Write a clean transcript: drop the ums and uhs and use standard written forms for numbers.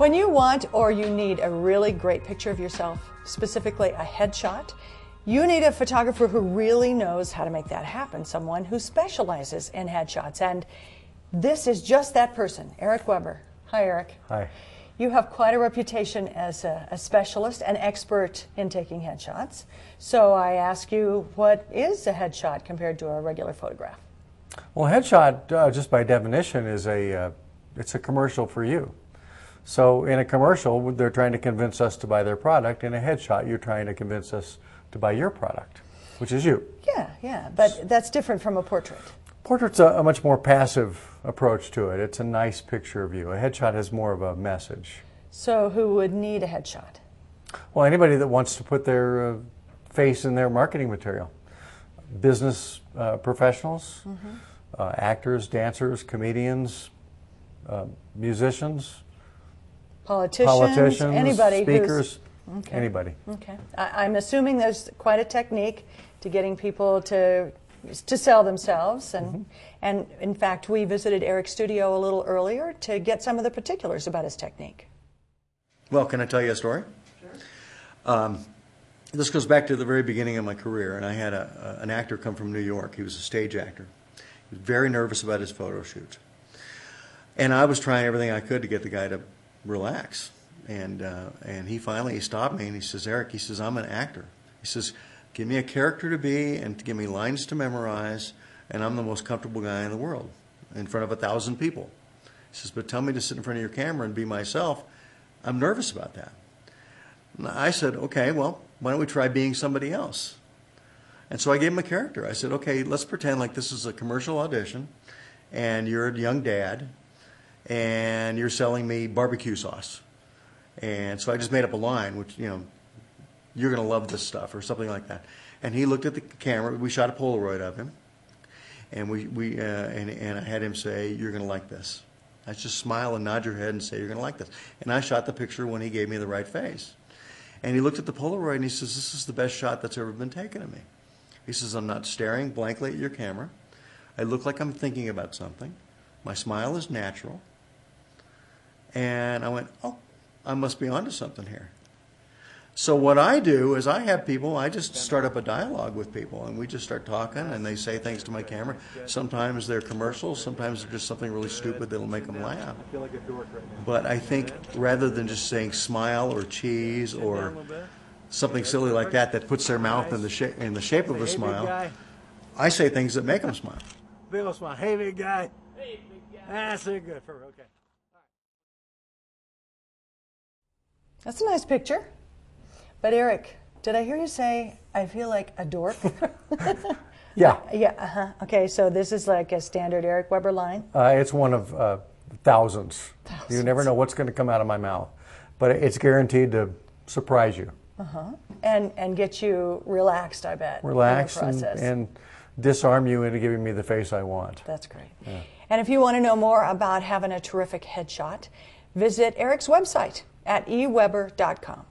When you want or you need a really great picture of yourself, specifically a headshot, you need a photographer who really knows how to make that happen, someone who specializes in headshots. And this is just that person, Eric Weber. Hi, Eric. Hi. You have quite a reputation as a specialist, an expert in taking headshots. So I ask you, what is a headshot compared to a regular photograph? Well, a headshot, just by definition, is it's a commercial for you. So in a commercial, they're trying to convince us to buy their product. In a headshot, you're trying to convince us to buy your product, which is you. Yeah, but that's different from a portrait. Portrait's a much more passive approach to it. It's a nice picture of you. A headshot has more of a message. So who would need a headshot? Well, anybody that wants to put their face in their marketing material. Business professionals, actors, dancers, comedians, musicians, Politicians, anybody speakers, okay. Anybody. Okay. I'm assuming there's quite a technique to getting people to sell themselves, and in fact, we visited Eric's studio a little earlier to get some of the particulars about his technique. Well, can I tell you a story? Sure. This goes back to the very beginning of my career, and I had an actor come from New York. He was a stage actor. He was very nervous about his photo shoots. And I was trying everything I could to get the guy to relax. And he finally stopped me and he says, Eric, he says, I'm an actor. He says, give me a character to be and give me lines to memorize, and I'm the most comfortable guy in the world in front of 1,000 people. He says, but tell me to sit in front of your camera and be myself. I'm nervous about that. And I said, okay, well, why don't we try being somebody else? And so I gave him a character. I said, okay, let's pretend like this is a commercial audition and you're a young dad and you're selling me barbecue sauce. And so I just made up a line, which, you know, you're going to love this stuff or something like that. And he looked at the camera. We shot a Polaroid of him. And and I had him say, you're going to like this. I just smile and nod your head and say, you're going to like this. And I shot the picture when he gave me the right face. And he looked at the Polaroid and he says, this is the best shot that's ever been taken of me. He says, I'm not staring blankly at your camera. I look like I'm thinking about something. My smile is natural. And I went, oh, I must be onto something here. So what I do is I have people, I just start up a dialogue with people, and we just start talking, and they say things to my camera. Sometimes they're commercials, sometimes they're just something really stupid that'll make them laugh. But I think rather than just saying smile or cheese or something silly like that that puts their mouth in the shape of a smile, I say things that make them smile. Big old smile. Hey, big guy. Hey, big guy. That's so good. Okay. That's a nice picture. But Eric, did I hear you say, I feel like a dork? Yeah. Yeah, Okay, so this is like a standard Eric Weber line? It's one of thousands. You never know what's going to come out of my mouth. But it's guaranteed to surprise you. And get you relaxed, I bet. Relax in the process. and disarm you into giving me the face I want. That's great. Yeah. And if you want to know more about having a terrific headshot, visit Eric's website at eweber.com.